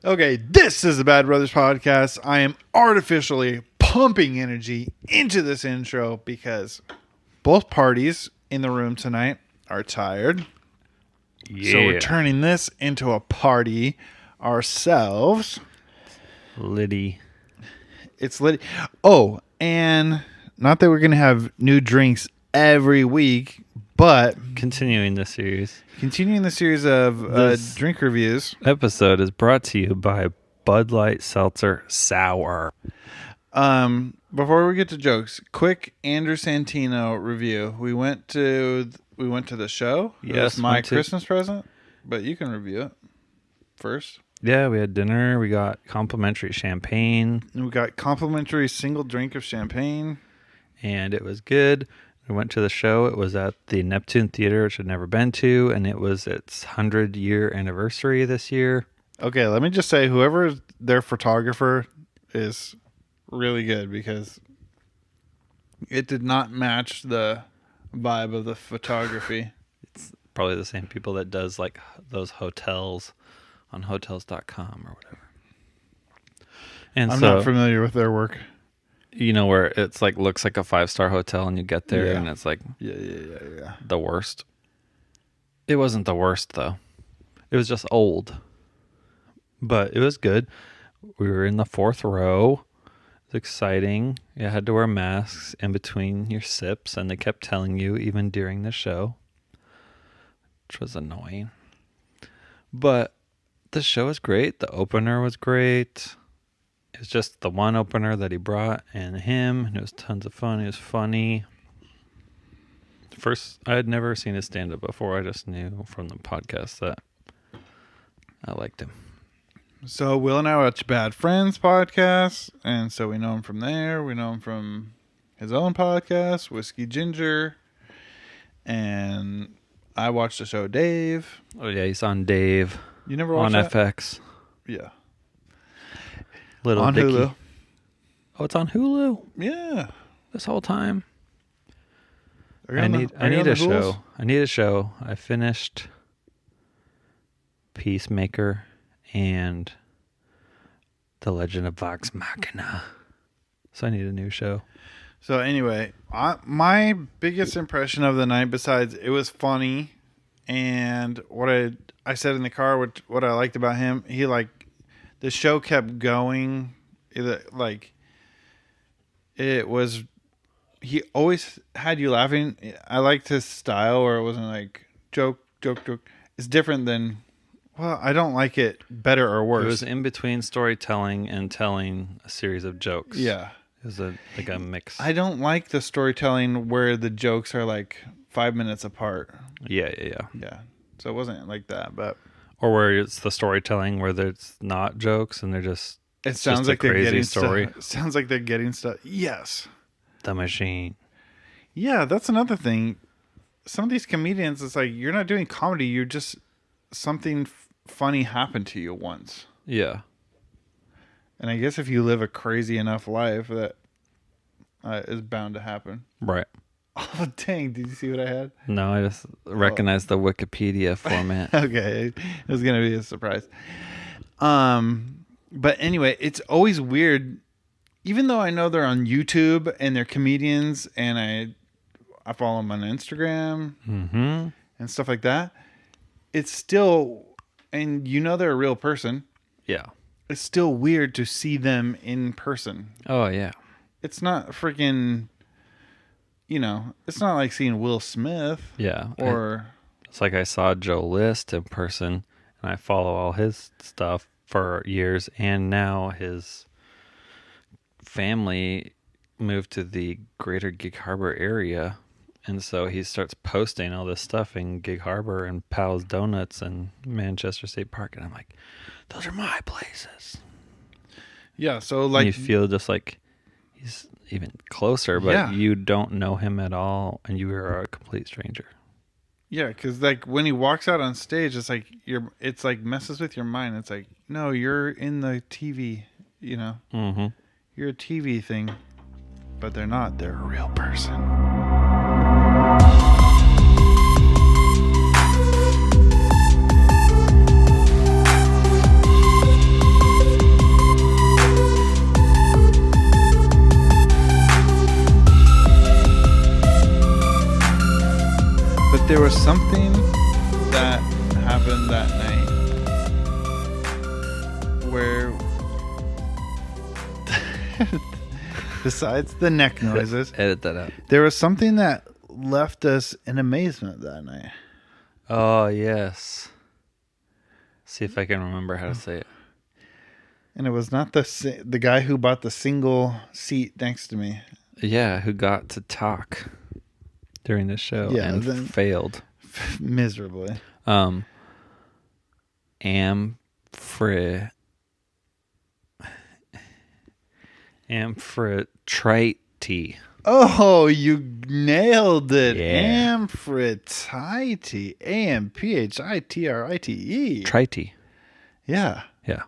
Okay, this is the Bad Brothers Podcast. I am artificially pumping energy into this intro because both parties in the room tonight are tired. Yeah. So we're turning this into a party ourselves. Liddy. It's lit. Oh, and not that we're going to have new drinks every week, but Continuing the series. continuing the series of This- drink reviews. Episode is brought to you by Bud Light Seltzer Sour. Before we get to jokes, quick Andrew Santino review. We went to the show. It Yes, was my went to- Christmas present, but you can review it first. Yeah, we had dinner. We got complimentary champagne, And we got complimentary single drink of champagne. and it was good. We went to the show. It was at the Neptune Theater, which I'd never been to, and it was its 100-year anniversary this year. Okay, let me just say, whoever their photographer is really good because it did not match the vibe of the photography. Probably the same people that does like those hotels on hotels.com or whatever. And I'm so, not familiar with their work. you know, where it's like looks like a 5-star hotel and you get there Yeah. and it's like Yeah. the worst. It wasn't the worst though. It was just old. But it was good. We were in the 4th row. It was exciting. You had to wear masks in between your sips, and they kept telling you even during the show, which was annoying. But the show was great. The opener was great. It was just the one opener that he brought and him, and it was tons of fun. It was funny. First, I had never seen his stand-up before. I just knew from the podcast that I liked him. So Will and I watch Bad Friends podcast, and so we know him from there. We know him from his own podcast, Whiskey Ginger, and I watched the show Dave. Oh yeah, he's on Dave You never on watched that? FX. Yeah, Little on Dicky. Hulu. Oh, it's on Hulu Yeah, this whole time. Are you I on the- need are you on a the Huls? show. I need a show. I finished Peacemaker and The Legend of Vox Machina. So I need a new show. So anyway, my biggest impression of the night, besides it was funny, and what I said in the car, what I liked about him, he the show kept going, he always had you laughing. I liked his style, where it wasn't like joke. It's different than, well, I don't like it better or worse. It was in between storytelling and telling a series of jokes. Yeah. It was like a mix. I don't like the storytelling where the jokes are like 5 minutes apart. Yeah. Yeah. So it wasn't like that, but Or where it's the storytelling where there's not jokes and they're just it sounds just a like they're crazy getting story. stuff. Sounds like they're getting stuff. Yes. the machine. Yeah, that's another thing. Some of these comedians, it's like you're not doing comedy. You're just something funny happened to you once. Yeah. And I guess if you live a crazy enough life, that is bound to happen. Right. Oh, dang. Did you see what I had? No, I just recognized the Wikipedia format. Okay. It was going to be a surprise. But anyway, it's always weird. Even though I know they're on YouTube and they're comedians and I follow them on Instagram Mm-hmm. and stuff like that, it's still, and you know they're a real person, Yeah. it's still weird to see them in person. Oh, yeah. It's not freaking, it's not like seeing Will Smith Yeah. or... It's like I saw Joe List in person, and I follow all his stuff for years, and now his family moved to the greater Gig Harbor area, and so he starts posting all this stuff in Gig Harbor and Pal's Donuts and Manchester State Park, and I'm like, those are my places. Yeah, so And like... you feel just like he's even closer, but Yeah. you don't know him at all, and you are a complete stranger. Yeah, because like when he walks out on stage, it's like it's like messes with your mind. It's like, no, you're in the TV, Mm-hmm. you're a TV thing, but they're not. They're a real person. there was something that happened that night where, besides the neck noises, Edit that out. there was something that left us in amazement that night. Oh, yes. See if I can remember how to say it. And it was not the guy who bought the single seat next to me. Yeah, who got to talk during the show and failed miserably. Amphitrite. Oh, you nailed it. Yeah. Amphitrite. Amphitrite. Trite. Yeah. Yeah.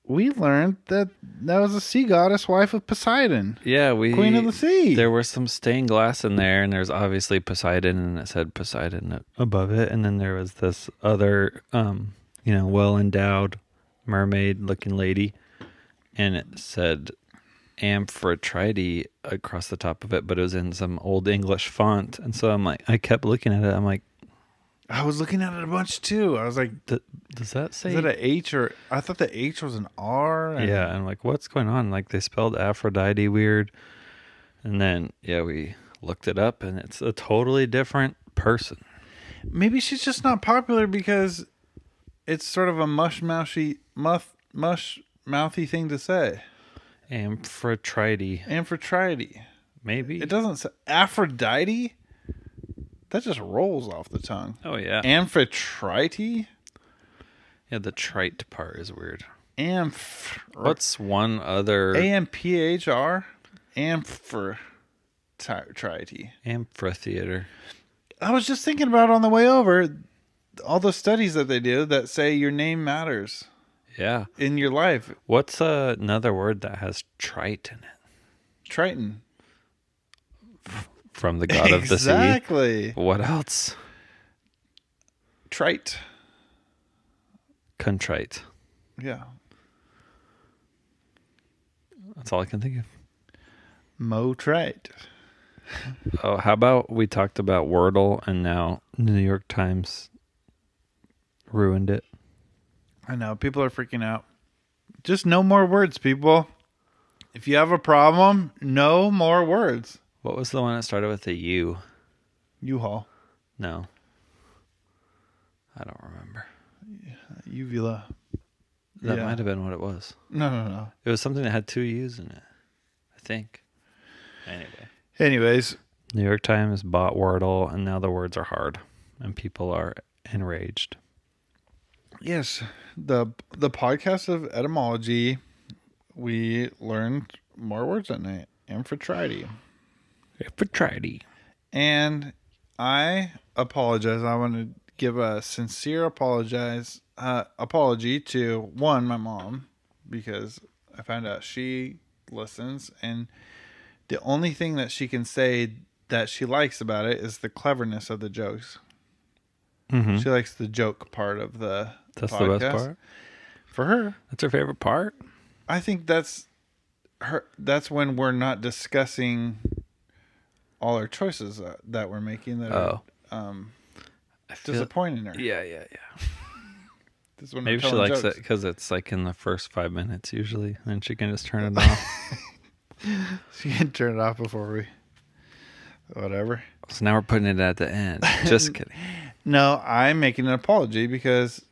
We learned that was a sea goddess, wife of Poseidon. Yeah, Queen of the sea. There was some stained glass in there, and there's obviously Poseidon, and it said Poseidon above it. And then there was this other, well-endowed mermaid-looking lady, and it said Amphitrite across the top of it, but it was in some old English font. And so I kept looking at it. I'm like, I was looking at it a bunch too. I was like, does that say? Is it a H or? I thought the H was an R. Yeah, and I'm like, what's going on? Like they spelled Aphrodite weird. And then, we looked it up, and it's a totally different person. Maybe she's just not popular because it's sort of a mush-mouthy thing to say. Amphitrite. Maybe. It doesn't say Aphrodite. That just rolls off the tongue. Oh, yeah. Amphitrite? Yeah, the trite part is weird. What's one other? AMPHR? Amphitrite. Amphitheater. I was just thinking about on the way over all the studies that they do that say your name matters. Yeah. In your life. What's another word that has trite in it? Triton. From the god of the sea. Exactly. What else? Trite. Contrite. Yeah. That's all I can think of. Motrite. Oh, how about we talked about Wordle and now New York Times ruined it? I know. People are freaking out. Just no more words, people. If you have a problem, no more words. What was the one that started with a U? U-Haul. No. I don't remember. Uvula. That might have been what it was. No. It was something that had 2 U's in it, I think. Anyways. New York Times bought Wordle, and now the words are hard, and people are enraged. Yes. The podcast of etymology, we learned more words that night. Amphitrite. And I apologize. I want to give a sincere apology to my mom, because I found out she listens, and the only thing that she can say that she likes about it is the cleverness of the jokes. Mm-hmm. She likes the joke part of the That's podcast. the best part? For her. That's her favorite part? I think that's when we're not discussing all our choices that we're making that are disappointing her. Yeah. This is when Maybe she likes it because it's like in the first 5 minutes usually, and she can just turn it off. She can turn it off before we... Whatever. So now we're putting it at the end. Just kidding. No, I'm making an apology because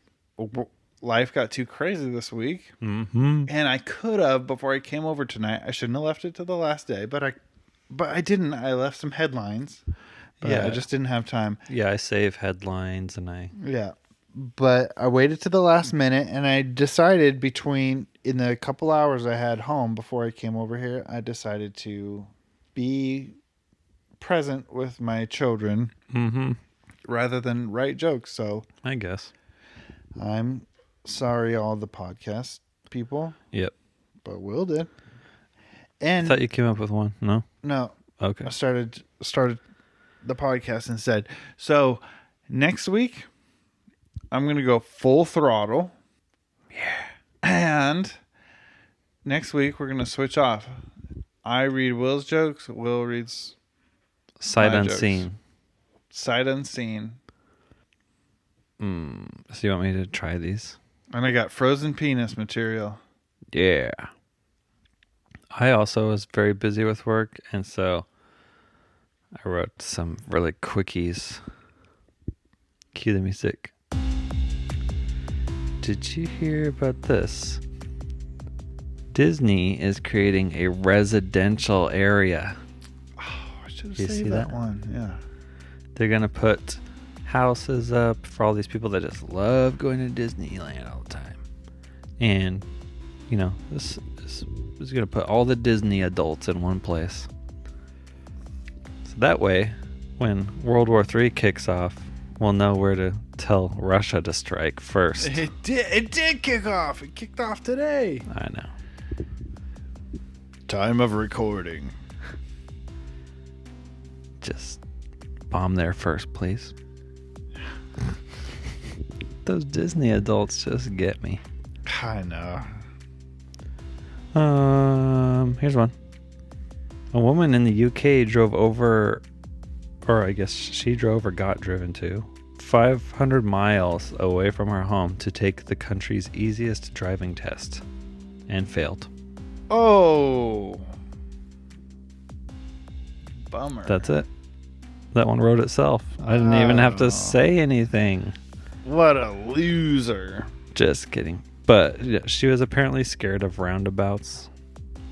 life got too crazy this week. Mm-hmm. And I could have, before I came over tonight, I shouldn't have left it to the last day, but I didn't. I left some headlines, but I just didn't have time. Yeah, I save headlines and Yeah. But I waited to the last minute, and I decided in the couple hours I had home before I came over here, I decided to be present with my children rather than write jokes. So I guess I'm sorry, all the podcast people. Yep. But Will did. And I thought you came up with one. No? Okay. I started the podcast instead. So next week I'm going to go full throttle. Yeah. And next week we're going to switch off. I read Will's jokes. Will reads Sight my unseen. jokes. Sight unseen. So you want me to try these? And I got frozen penis material. Yeah. I also was very busy with work, and so I wrote some really quickies. Cue the music. Did you hear about this? Disney is creating a residential area. Oh, I should have You saved see that that? one. Yeah. They're going to put houses up for all these people that just love going to Disneyland all the time. And, you know, this is going to put all the Disney adults in one place. So that way, when World War III kicks off, we'll know where to tell Russia to strike first. It did kick off. It kicked off today. I know. Time of recording. Just bomb there first, please. Those Disney adults just get me. I know. Here's one. A woman in the UK drove over, or I guess she drove or got driven to, 500 miles away from her home to take the country's easiest driving test and failed. Oh. Bummer. That's it. That one wrote itself. I didn't even have to say anything. What a loser. Just kidding. But yeah, she was apparently scared of roundabouts,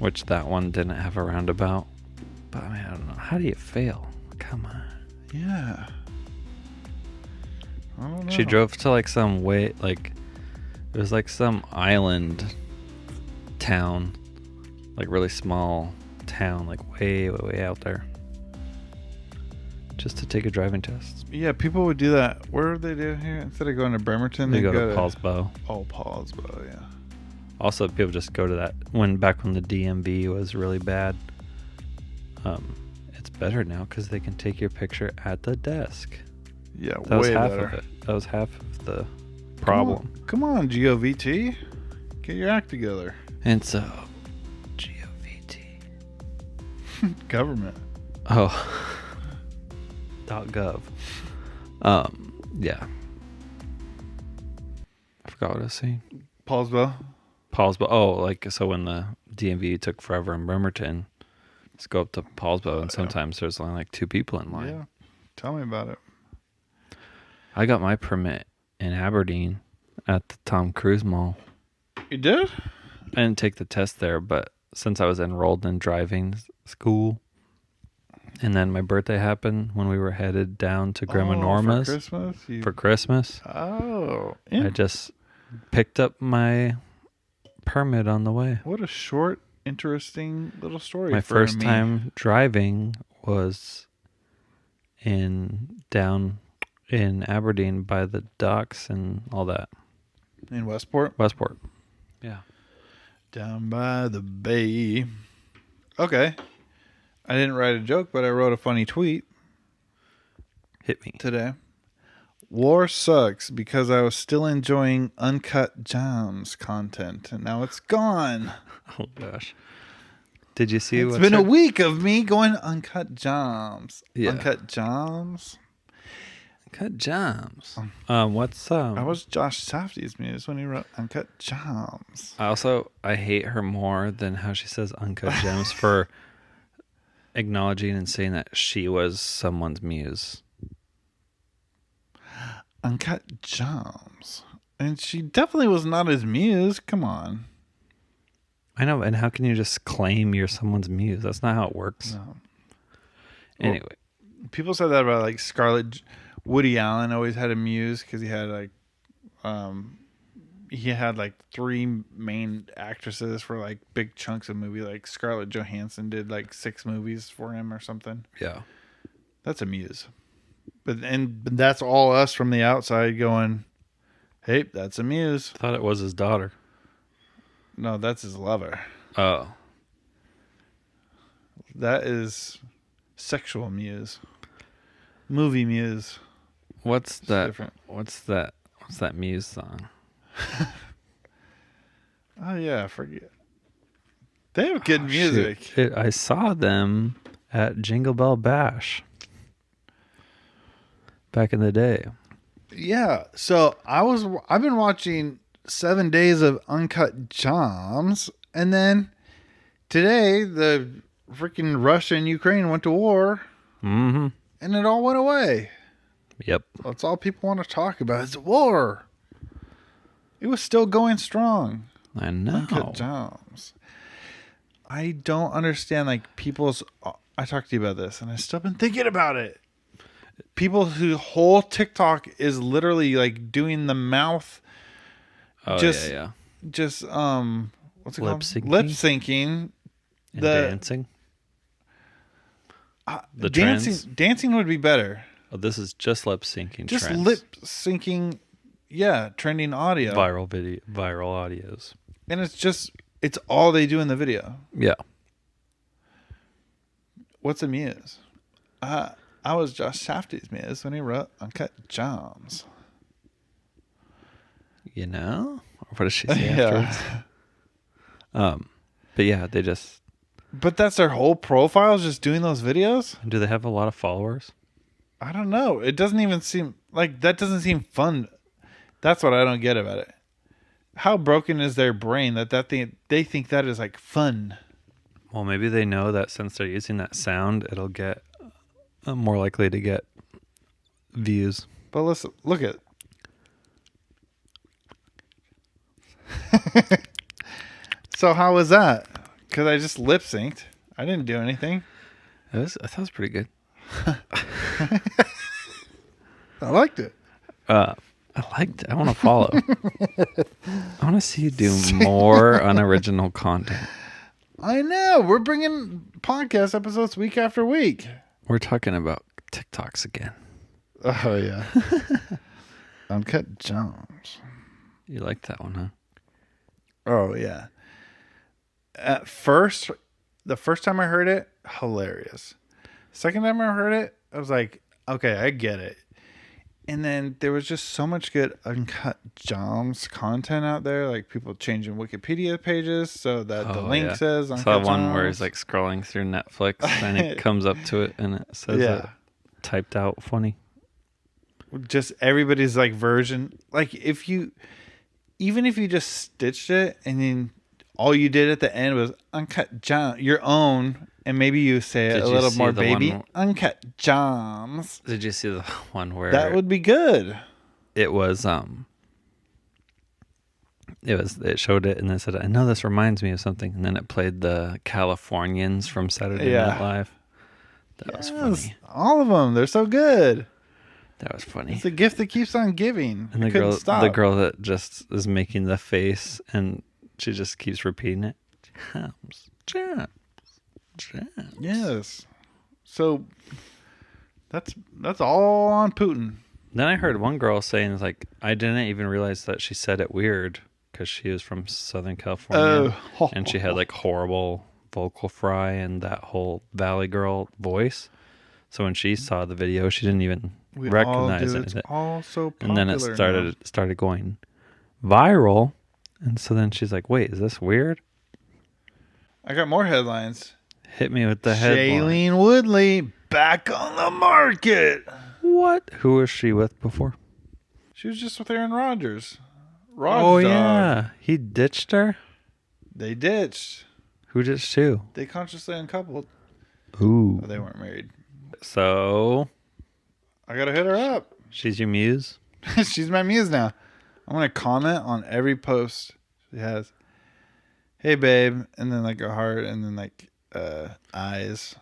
which that one didn't have a roundabout. But I mean, I don't know. How do you fail? Come on. Yeah. I don't know. She drove to like some way, like it was like some island town, like really small town, like way out there, just to take a driving test. Yeah, people would do that. Where would they do here? Instead of going to Bremerton, They go to Paulsbo. Oh, Paulsbo, yeah. Also, people just go to that back when the DMV was really bad. It's better now because they can take your picture at the desk. Yeah, That was way half better. of it. That was half of the problem. Come on, GOVT. Get your act together. And so, GOVT. Government. Oh. .gov. Yeah. I forgot what I was saying. Paulsbo. Paulsbo. Oh, like, so when the DMV took forever in Bremerton, let's go up to Paulsbo, and sometimes there's only like 2 people in line. Yeah. Tell me about it. I got my permit in Aberdeen at the Tom Cruise Mall. You did? I didn't take the test there, but since I was enrolled in driving school, and then my birthday happened when we were headed down to Grandma Norma's for Christmas? for Christmas. Oh. I just picked up my permit on the way. What a short, interesting little story. My for first me. time driving was down in Aberdeen by the docks and all that. In Westport? Westport. Yeah. Down by the bay. Okay. I didn't write a joke, but I wrote a funny tweet Hit me. today. War sucks because I was still enjoying Uncut Gems content, and now it's gone. Oh, gosh. Did you see It's been a week of me going Uncut Gems. Yeah. Uncut Gems. Uncut Gems. What's That was Josh Safdie's muse when he wrote Uncut Gems. I hate her more than how she says Uncut Gems for acknowledging and saying that she was someone's muse. Uncut Gems. And she definitely was not his muse. Come on. I know, and how can you just claim you're someone's muse? That's not how it works. No. Anyway. People said that about like Woody Allen always had a muse because he had like 3 main actresses for like big chunks of movie. Like Scarlett Johansson did like 6 movies for him or something. Yeah. That's a muse. But that's all us from the outside going, hey, that's a muse. I thought it was his daughter. No, that's his lover. Oh. That is sexual muse. Movie muse. What's It's that? different. What's that muse song? Oh yeah, I forget. They have good music. Shoot. I saw them at Jingle Bell Bash. back in the day. Yeah. So I've been watching 7 days of Uncut Gems, and then today the freaking Russia and Ukraine went to war, Mm-hmm. and it all went away. Yep. That's all people want to talk about is war. It was still going strong. I know. Uncut Gems. I don't understand, like, people's... I talked to you about this, and I've still been thinking about it. People whose whole TikTok is literally, like, doing the mouth... Oh, just, yeah. Just, what's it called? Lip-syncing? Lip-syncing. And dancing? The trends? Dancing would be better. Oh, this is just lip-syncing Just trends. lip-syncing, yeah, trending audio. Viral audios. And it's all they do in the video. Yeah. What's a muse? I was Josh Safdie's muse when he wrote Uncut Gems. You know? Or what does she say Yeah. afterwards? But yeah, they just... But that's their whole profile, is just doing those videos? Do they have a lot of followers? I don't know. It doesn't even seem... Like, that doesn't seem fun. That's what I don't get about it. How broken is their brain that they think that is, like, fun? Well, maybe they know that since they're using that sound, it'll get more likely to get views. But listen, look at... So how was that? Because I just lip synced. I didn't do anything. I thought it was pretty good. I liked it. I liked it. I want to follow. I want to see you do more unoriginal content. I know. We're bringing podcast episodes week after week. We're talking about TikToks again. Oh, yeah. Uncut Gems. You like that one, huh? Oh, yeah. At first, the first time I heard it, hilarious. Second time I heard it, I was like, okay, I get it. And then there was just so much good Uncut Gems content out there, like people changing Wikipedia pages so that the link says I Uncut saw Gems. one where he's like scrolling through Netflix and it comes up to it and it says it typed out funny. Just everybody's like version. Like even if you just stitched it and then all you did at the end was Uncut Gems, your own, and maybe you say it a little more baby. Uncut Gems. Did you see the one where that would be good? It showed it and it said, I know this reminds me of something, and then it played the Californians from Saturday Night Live. That was funny. All of them. They're so good. That was funny. It's a gift that keeps on giving. And the girl that just is making the face and she just keeps repeating it. Gems. Yes. So that's all on Putin. Then I heard one girl saying, like, I didn't even realize that she said it weird because she was from Southern California and she had like horrible vocal fry and that whole Valley Girl voice. So when she saw the video, she didn't even recognize it. It's all so popular. And then it started going viral. And so then she's like, wait, is this weird? I got more headlines. Hit me with the headline. Shailene Woodley back on the market. What? Who was she with before? She was just with Aaron Rodgers. Yeah. He ditched her? They ditched. Who ditched who? They consciously uncoupled. Ooh. Oh, they weren't married. So? I got to hit her up. She's your muse? She's my muse now. I'm going to comment on every post she has. Hey, babe. And then like a heart and then like eyes.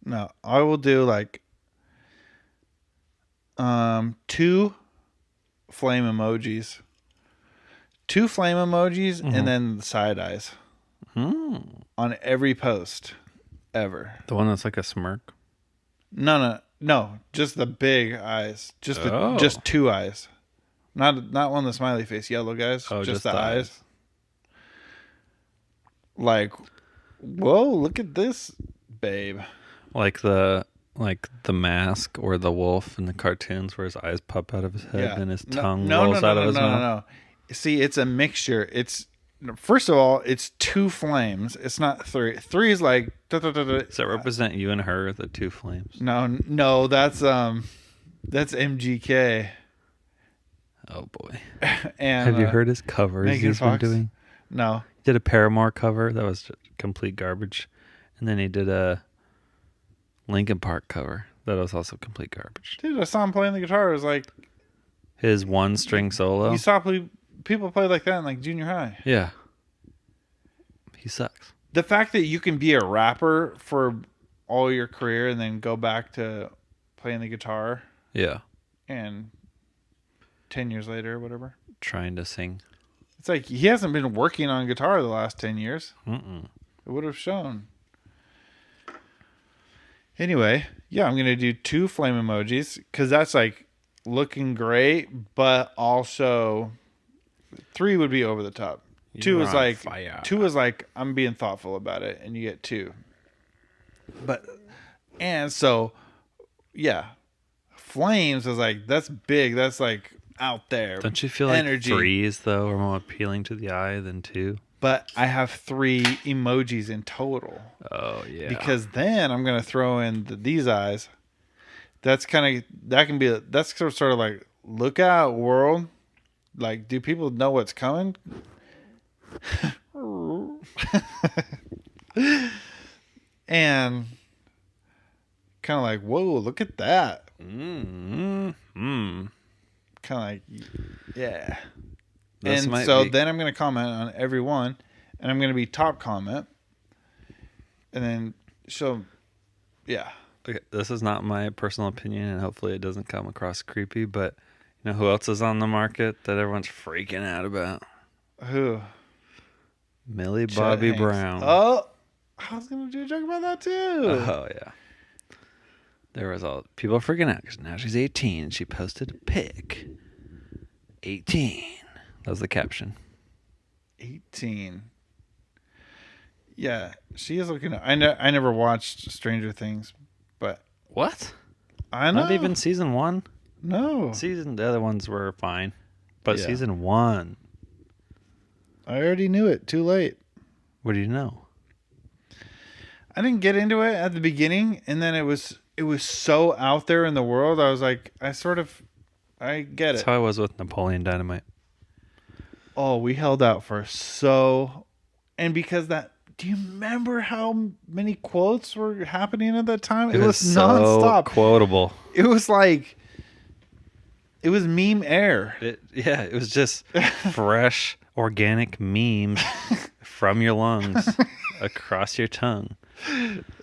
No, I will do like 2 flame emojis. 2 flame emojis and then the side eyes. On every post ever. The one that's like a smirk? No. Just the big eyes. Just 2 eyes. Not one of the smiley face yellow guys. Oh, just the eyes. Like, whoa, look at this, babe. Like the mask or the wolf in the cartoons where his eyes pop out of his head and his tongue rolls out of his mouth. No. See, it's a mixture. First of all, it's 2 flames. It's not 3. 3 is like... Does that represent you and her, the 2 flames? No, that's... That's MGK. Oh boy. And Have you heard his covers Megan he's Fox? been doing? No. He did a Paramore cover that was just complete garbage. And then he did a Linkin Park cover that was also complete garbage. Dude, I saw him playing the guitar. It was like... His one string solo. You saw people play like that in like junior high. Yeah. He sucks. The fact that you can be a rapper for all your career and then go back to playing the guitar Yeah. and 10 years later or whatever. Trying to sing. It's like he hasn't been working on guitar the last 10 years. Mm-mm. It would have shown. Anyway, yeah, I'm going to do 2 flame emojis because that's like looking great, but also 3 would be over the top. You're 2 is on like fire. 2 is like I'm being thoughtful about it, and you get 2. But and so yeah, flames is like that's big. That's like out there. Don't you feel energy. like 3s though are more appealing to the eye than 2? But I have 3 emojis in total. Oh yeah. Because then I'm gonna throw in these eyes. That's sort of like look out world. Like, do people know what's coming? And kind of like, whoa, look at that. Kind of like, yeah. This and might so be- then I'm going to comment on every one, and I'm going to be top comment, and then show, yeah. Okay, this is not my personal opinion, and hopefully it doesn't come across creepy, but you know who else is on the market that everyone's freaking out about? Who? Millie Chet Bobby Hanks. Brown. Oh, I was going to do a joke about that too. Oh, yeah. There was all people are freaking out because now she's 18 and she posted a pic. 18. That was the caption. 18. Yeah, she is looking. I never watched Stranger Things, but What? I know. Not even season 1? No. The other ones were fine. But Yeah. season 1, I already knew it. Too late. what do you know? I didn't get into it at the beginning, and then it was so out there in the world. I was like, I get That's it. how I was with Napoleon Dynamite. Oh, we held out and because do you remember how many quotes were happening at that time? It was so nonstop. quotable. It was like, it was meme air. It was just fresh, organic memes from your lungs across your tongue.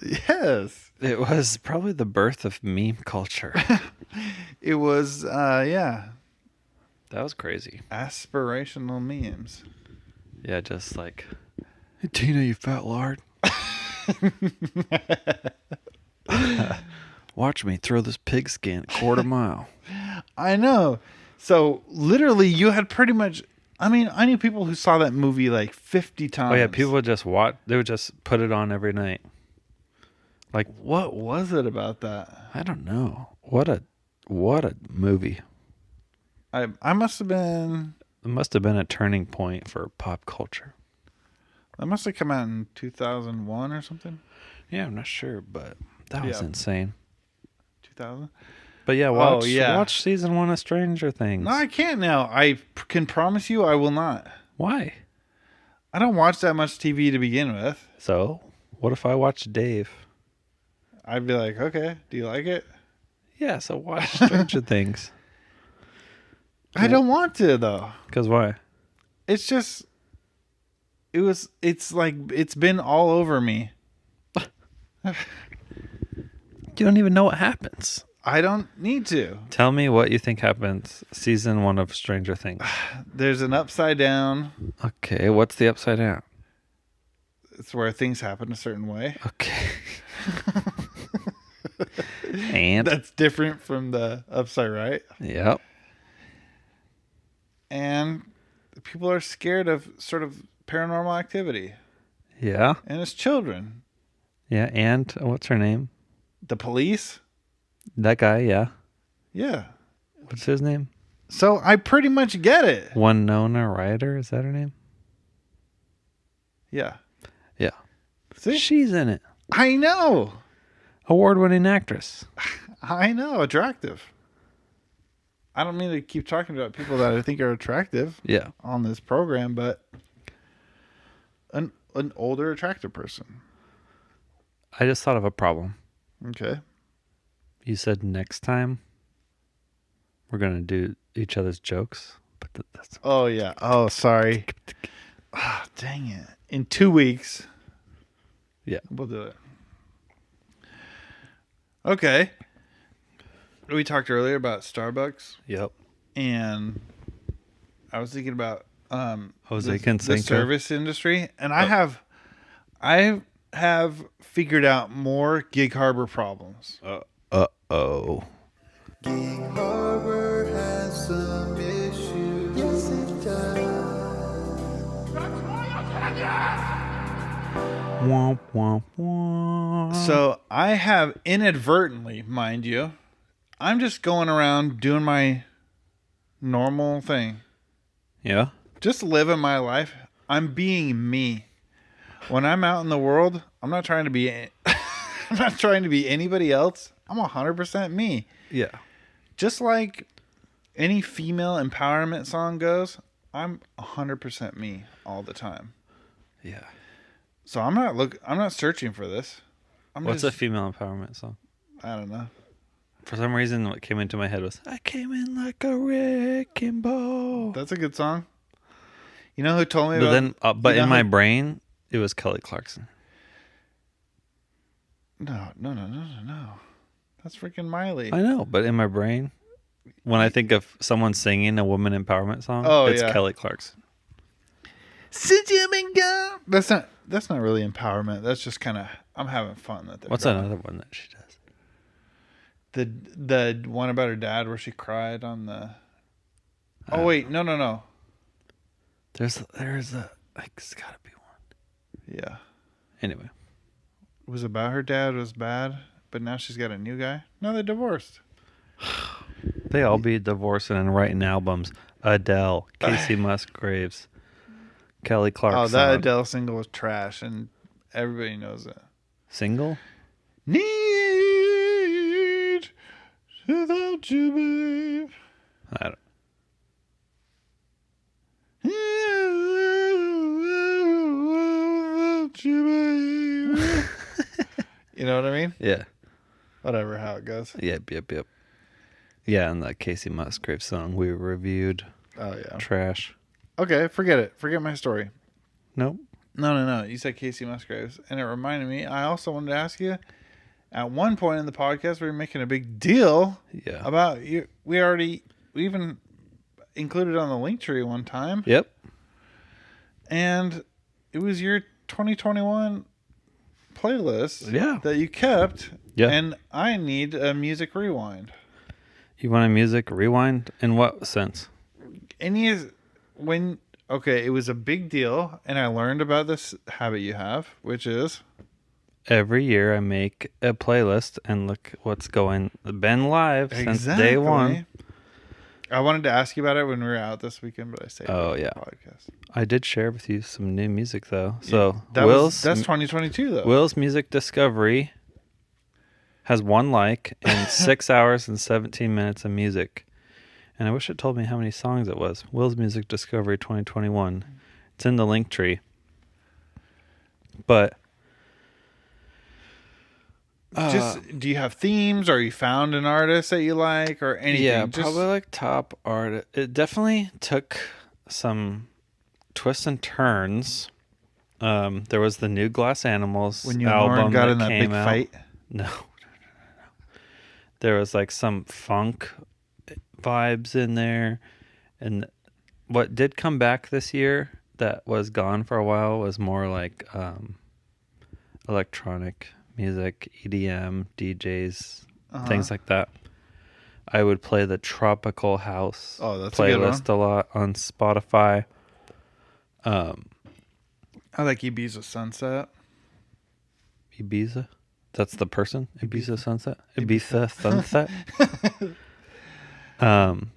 Yes. It was probably the birth of meme culture. It was, yeah, That was crazy. aspirational memes. Yeah, just like, hey, Tina, you fat lard. Watch me throw this pigskin a quarter mile. I know. So literally, you had pretty much. I mean, I knew people who saw that movie like 50 times. Oh yeah, people would just watch. They would just put it on every night. Like, What was it about that? I don't know. What a movie. I must have been. It must have been a turning point for pop culture. That must have come out in 2001 or something. Yeah, I'm not sure, but that was Yeah. insane. 2000. But yeah, Oh, yeah. watch season 1 of Stranger Things. No, I can't now. I can promise you, I will not. Why? I don't watch that much TV to begin with. So, what if I watch Dave? I'd be like, okay, do you like it? Yeah, so watch Stranger Things. I don't want to though. Because why? It's just. It's like it's been all over me. You don't even know what happens. I don't need to. Tell me what you think happens season 1 of Stranger Things. There's an upside down. Okay, what's the upside down? It's where things happen a certain way. Okay. And? That's different from the upside right. Yep. And people are scared of sort of paranormal activity. Yeah. And it's children. Yeah, and what's her name? The police. That guy, yeah. Yeah. What's his name? So I pretty much get it. Winona Ryder, is that her name? Yeah. Yeah. See? She's in it. I know. Award-winning actress. I know. Attractive. I don't mean to keep talking about people that I think are attractive Yeah. on this program, but an older attractive person. I just thought of a problem. Okay. You said next time we're going to do each other's jokes. But that's... Oh, yeah. Oh, sorry. Ah, dang it. In 2 weeks. Yeah. We'll do it. Okay. We talked earlier about Starbucks. Yep. And I was thinking about Jose the Canseco. service industry. And I have figured out more Gig Harbor problems. Uh-oh. Gig Harbor has some issues. Yes, it does. Womp, womp, womp. So I have inadvertently, mind you, I'm just going around doing my normal thing. Yeah? Just living my life. I'm being me. When I'm out in the world, I'm not trying to be I'm not trying to be anybody else. I'm 100% me. Yeah. Just like any female empowerment song goes, I'm 100% me all the time. Yeah. So I'm not searching for this. What's a female empowerment song? I don't know. For some reason, what came into my head was, I came in like a wrecking ball. That's a good song. You know who told me But about then, you know in my who- brain, it was Kelly Clarkson. No. That's freaking Miley. I know, but in my brain, when I think of someone singing a woman empowerment song, it's yeah. Kelly Clarkson. Since you've been gone. That's not really empowerment. That's just kind of I'm having fun that they're What's gone. another one that she does? The one about her dad where she cried on the. Oh wait, no. There's a, like, it's gotta be one. Yeah, Anyway, it was about her dad was bad, but now she's got a new guy. No, they're divorced. they all be divorcing and writing albums. Adele, Casey Musgraves, Kelly Clarkson. Oh, that Adele single was trash, and everybody knows it. Single? Need without you, babe. I don't. Without you, babe. You know what I mean? Yeah. Whatever, how it goes. Yep. Yeah, and the Casey Musgraves song we reviewed. Oh yeah. Trash. Okay, forget it. Forget my story. Nope. No. You said Casey Musgraves, and it reminded me. I also wanted to ask you. At one point in the podcast, we were making a big deal Yeah. about you. We even included on the link tree one time, Yep. and it was your 2021 playlist Yeah. that you kept. Yeah. And I need a music rewind. You want a music rewind? In what sense? It was a big deal, and I learned about this habit you have, which is Every year I make a playlist and look what's been live since day one. I wanted to ask you about it when we were out this weekend, but I saved Oh, it for yeah. the podcast. I did share with you some new music though. So That's 2022 though. Will's Music Discovery has 1 like and 6 hours and 17 minutes of music. And I wish it told me how many songs it was. Will's Music Discovery 2021. It's in the link tree. But Do you have themes, or you found an artist that you like, or anything? yeah, probably like top art. It definitely took some twists and turns. There was the new Glass Animals When you and album Lauren got in that came big out. fight. No. There was like some funk vibes in there, and what did come back this year that was gone for a while was more like electronic music, EDM, DJs, things like that. I would play the Tropical House that's a good one. playlist a lot on Spotify. I like Ibiza Sunset. Ibiza? That's the person? Ibiza Sunset? Ibiza Sunset?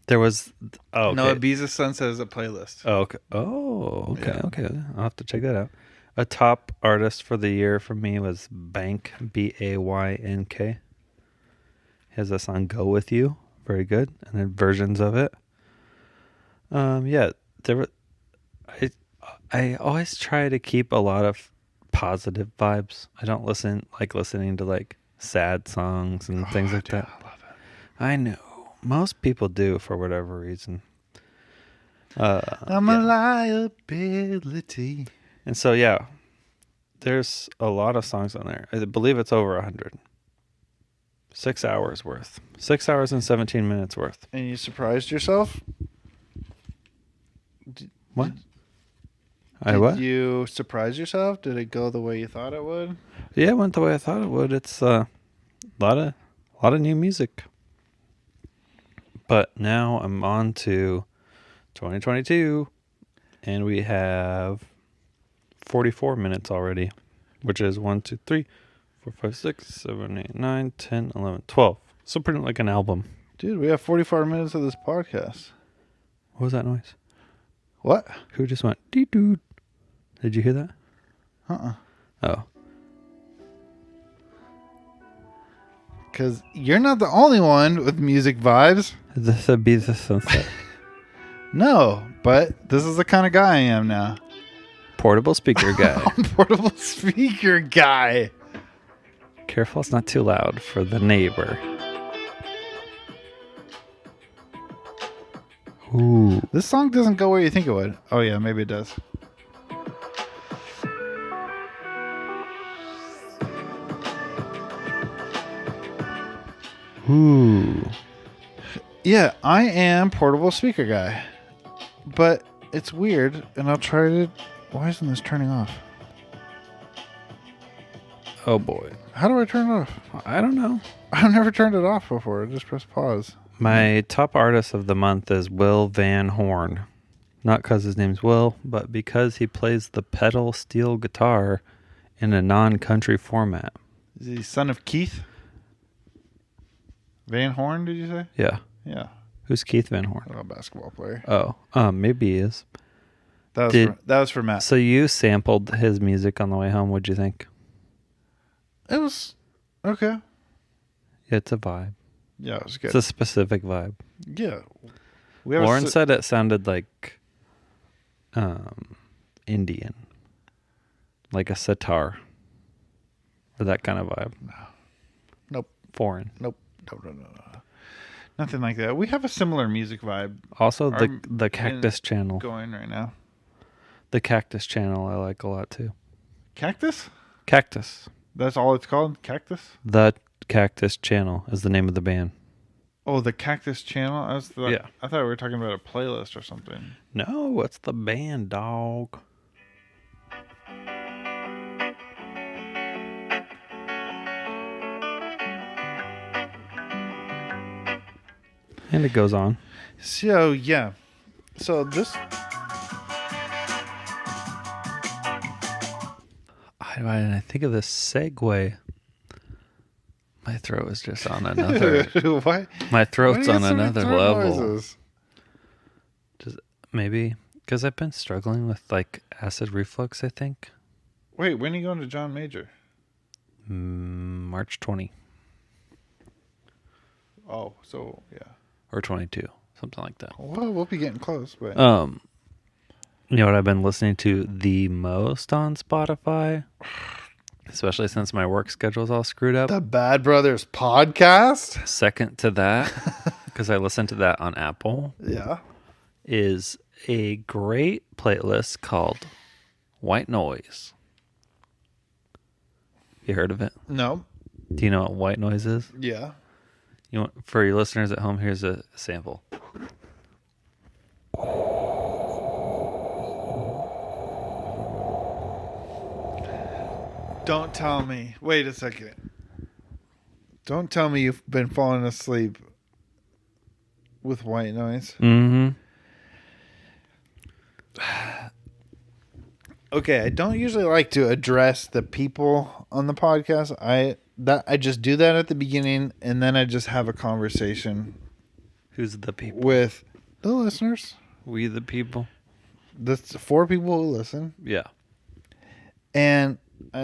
There was... Oh, okay. No, Ibiza Sunset is a playlist. Oh, okay. Oh, okay. Yeah. Okay. I'll have to check that out. A top artist for the year for me was Bank, Bayynk. He has a song "Go With You," very good, and then versions of it. Yeah, there were. I always try to keep a lot of positive vibes. I don't listening to like sad songs and things like that. I love it. I know most people do for whatever reason. I'm a liability. And so yeah, there's a lot of songs on there. I believe it's over 100. 6 hours worth. 6 hours and 17 minutes worth. And you surprised yourself? What? Did you surprise yourself? Did it go the way you thought it would? Yeah, it went the way I thought it would. It's a lot of new music. But now I'm on to 2022, and we have 44 minutes already, which is 1, 2, 3, 4, 5, 6, 7, 8, 9, 10, 11, 12. So pretty like an album. Dude, we have 44 minutes of this podcast. What was that noise? What? Who just went dee-doo? Did you hear that? Oh. Because you're not the only one with music vibes. Is this Ibiza Sunset? No, but this is the kind of guy I am now. Portable speaker guy. Portable speaker guy. Careful it's not too loud for the neighbor. Ooh. This song doesn't go where you think it would. Oh, yeah, maybe it does. Ooh. Yeah, I am portable speaker guy. But it's weird, and I'll try to... Why isn't this turning off? Oh boy. How do I turn it off? I don't know. I've never turned it off before. I just press pause. My top artist of the month is Will Van Horn. Not because his name's Will, but because he plays the pedal steel guitar in a non-country format. Is he son of Keith? Van Horn, did you say? Yeah. Yeah. Who's Keith Van Horn? A basketball player. Oh, maybe he is. That was for Matt. So you sampled his music on the way home. What'd you think? It was okay. It's a vibe. Yeah, it was good. It's a specific vibe. Yeah. Lauren said it sounded like Indian. Like a sitar. Or that kind of vibe. No. Nope. Foreign. Nope. No. Nothing like that. We have a similar music vibe. Also, the Cactus Channel. Going right now. The Cactus Channel I like a lot too. Cactus? Cactus. That's all it's called? Cactus? The Cactus Channel is the name of the band. Oh, the Cactus Channel? Yeah. I thought we were talking about a playlist or something. No, it's the band, dog. And it goes on. So, yeah. So, this... Why didn't I think of this segue? My throat is just on another... Why? My throat's Why on do you get so many another throat level. noises? Just maybe because I've been struggling with like acid reflux, I think. Wait, when are you going to John Major? March 20. Oh, so, yeah. Or 22, something like that. Well, we'll be getting close, but... You know what I've been listening to the most on Spotify? Especially since my work schedule's all screwed up. The Bad Brothers podcast? Second to that, because I listen to that on Apple, Yeah. is a great playlist called White Noise. You heard of it? No. Do you know what white noise is? Yeah. For your listeners at home, here's a sample. Don't tell me. Wait a second. Don't tell me you've been falling asleep with white noise. Mm-hmm. Okay, I don't usually like to address the people on the podcast. I just do that at the beginning, and then I just have a conversation Who's the people? with the listeners. We the people. That's 4 people who listen, Yeah. and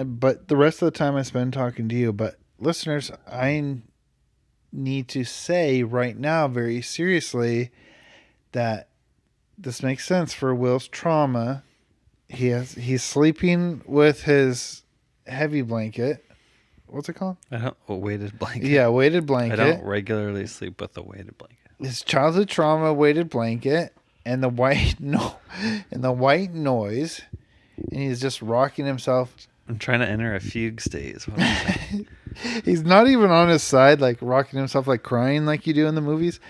but the rest of the time I spend talking to you. But listeners, need to say right now very seriously that this makes sense for Will's trauma. He's sleeping with his heavy blanket. What's it called? A weighted blanket. Yeah, weighted blanket. I don't regularly sleep with a weighted blanket. His childhood trauma weighted blanket and the white noise, and he's just rocking himself. I'm trying to enter a fugue state. Is what I'm saying. He's not even on his side, like rocking himself, like crying like you do in the movies.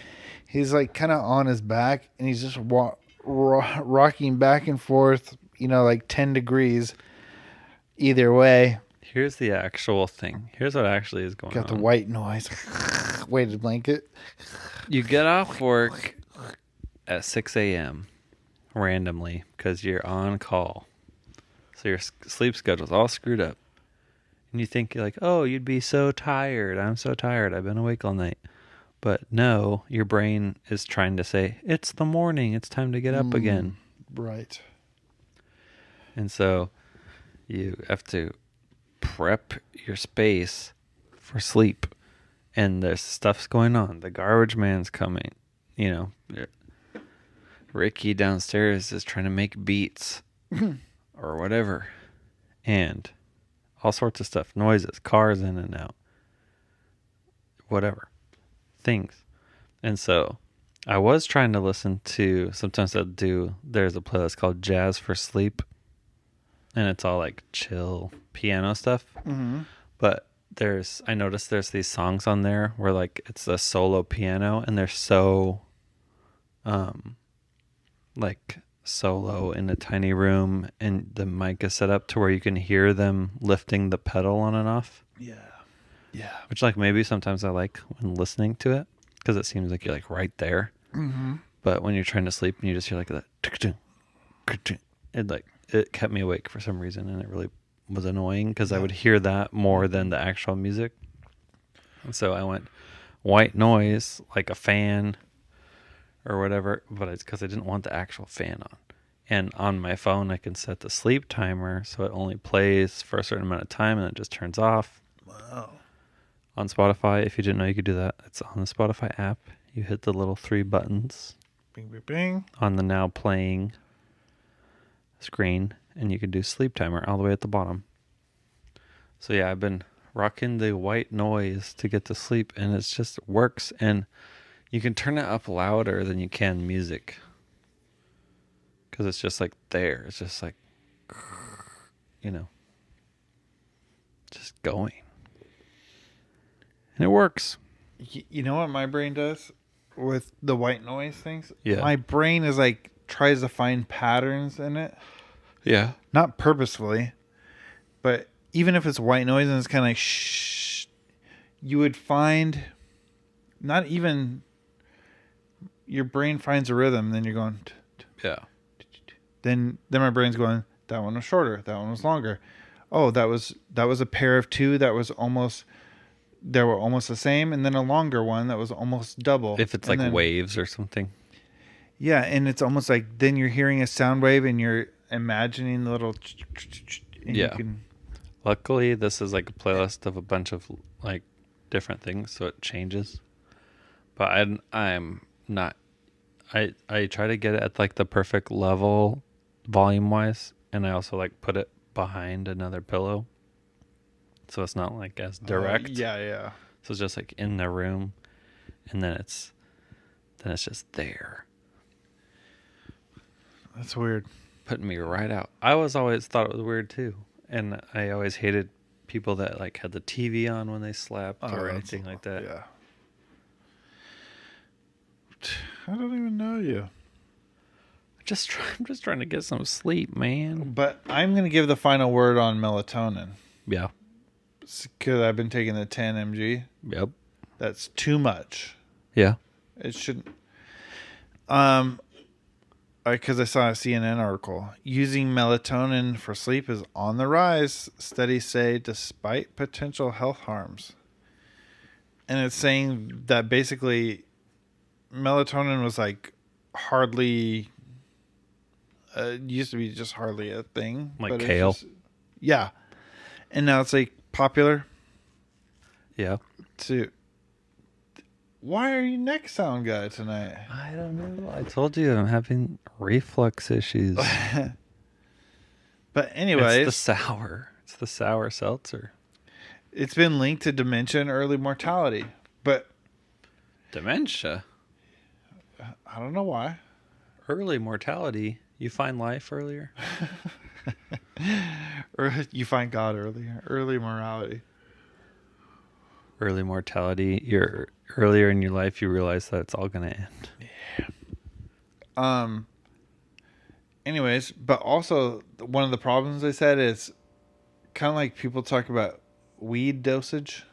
He's like kind of on his back, and he's just rocking back and forth, like 10 degrees either way. Here's the actual thing. Here's what actually is going on. Got the white noise. Weighted blanket. You get off work at 6 a.m. randomly because you're on call. So your sleep schedule's all screwed up. And you think, you're like, oh, you'd be so tired. I'm so tired. I've been awake all night. But no, your brain is trying to say, it's the morning. It's time to get up again. Right. And so you have to prep your space for sleep. And there's stuff's going on. The garbage man's coming. Ricky downstairs is trying to make beats or whatever. And all sorts of stuff. Noises, cars in and out. Whatever. Things. And so I was trying to listen to, sometimes there's a playlist called Jazz for Sleep. And it's all like chill piano stuff. Mm-hmm. But I noticed there's these songs on there where like it's a solo piano and they're so like solo in a tiny room, and the mic is set up to where you can hear them lifting the pedal on and off. Yeah. Which like maybe sometimes I like when listening to it because it seems like you're like right there. Mm-hmm. But when you're trying to sleep and you just hear like that, it kept me awake for some reason, and it really was annoying because I would hear that more than the actual music. And so I went white noise, like a fan or whatever, but it's because I didn't want the actual fan on. And on my phone, I can set the sleep timer so it only plays for a certain amount of time and it just turns off. Wow. On Spotify, if you didn't know you could do that, it's on the Spotify app. You hit the little 3 buttons Bing, bing, bing. on the now playing screen, and you can do sleep timer all the way at the bottom. So yeah, I've been rocking the white noise to get to sleep, and it just works. And you can turn it up louder than you can music because it's just like there. It's just like, just going. And it works. You know what my brain does with the white noise things? Yeah. My brain is like tries to find patterns in it. Yeah. Not purposefully, but even if it's white noise and it's kind of like shh, you would find not even your brain finds a rhythm, then you're going Yeah. then my brain's going, that one was shorter, that one was longer. Oh, that was a pair of two that was almost, they were almost the same, and then a longer one that was almost double. If it's and like then, waves or something. Yeah, and it's almost like then you're hearing a sound wave and you're imagining the little and Yeah. you can, Luckily, this is like a playlist of a bunch of like different things, so it changes. But I'm not. I try to get it at like the perfect level, volume wise, and I also like put it behind another pillow, so it's not like as direct. yeah. So it's just like in the room, and then it's just there, That's weird. putting me right out. I always thought it was weird too, and I always hated people that like had the TV on when they slept or anything like that. Yeah. I don't even know you. I'm just trying to get some sleep, man. But I'm going to give the final word on melatonin. Yeah. Because I've been taking the 10 mg. Yep. That's too much. Yeah. It shouldn't. Because I saw a CNN article. Using melatonin for sleep is on the rise, studies say, despite potential health harms. And it's saying that basically melatonin was like hardly... used to be just hardly a thing. Like but kale? Yeah. And now it's like popular Yeah. to... Why are you neck sound guy tonight? I don't know. I told you I'm having reflux issues. But anyways, It's the sour seltzer. it's been linked to dementia and early mortality. But Dementia. I don't know why. Early mortality. You find life earlier? Or you find God earlier. Early morality. Early mortality. You're earlier in your life, you realize that it's all going to end. Anyways, but also one of the problems they said is kind of like people talk about weed dosage.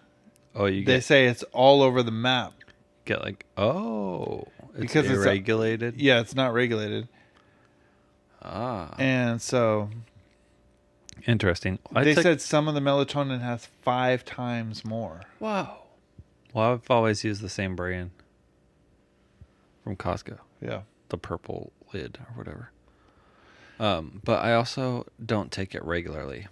Oh, you They say it's all over the map. get like, oh, it's Because it's regulated. Yeah, it's not regulated. And so Interesting. they said some of the melatonin has 5 times more. wow. Well, I've always used the same brand from Costco, Yeah. the purple lid or whatever. But I also don't take it regularly.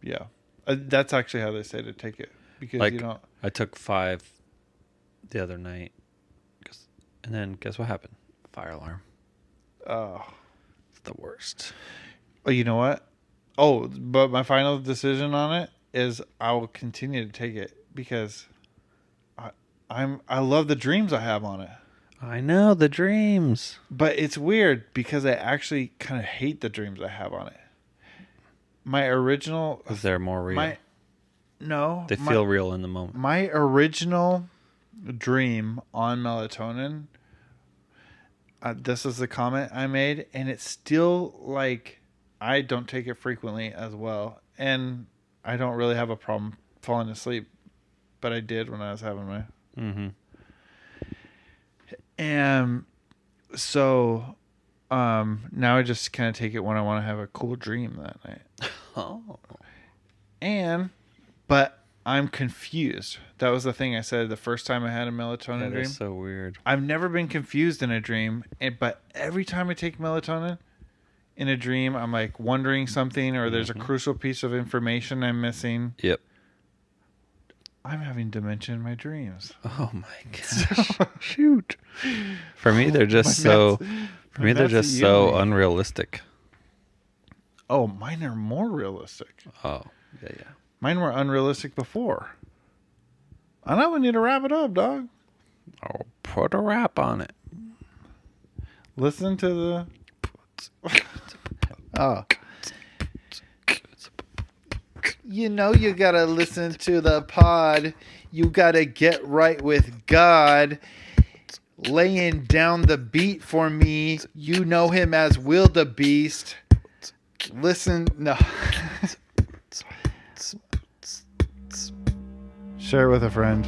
Yeah. That's actually how they say to take it. Because Like, you don't. I took 5 the other night, and then guess what happened? Fire alarm. Oh. It's the worst. Oh, you know what? Oh, but my final decision on it is I will continue to take it because I love the dreams I have on it. I know, the dreams. But it's weird because I actually kind of hate the dreams I have on it. My original Because they're more real. They feel real in the moment. My original dream on melatonin, this is the comment I made, and it's still like I don't take it frequently as well, and I don't really have a problem falling asleep, but I did when I was having my. Mm-hmm. And so now I just kind of take it when I want to have a cool dream that night. Oh. But I'm confused. That was the thing I said the first time I had a melatonin That dream. is so weird. I've never been confused in a dream, but every time I take melatonin in a dream, I'm like wondering something or there's a crucial piece of information I'm missing. Yep. I'm having dementia in my dreams. Oh my gosh. Shoot. For me, they're just so unrealistic. Oh, mine are more realistic. Oh, yeah. Mine were unrealistic before. I know we need to wrap it up, dog. Oh, put a wrap on it. Listen to the... Oh. You know you gotta listen to the pod. You gotta get right with God. Laying down the beat for me. You know him as Wildebeest. Listen... No. Share it with a friend.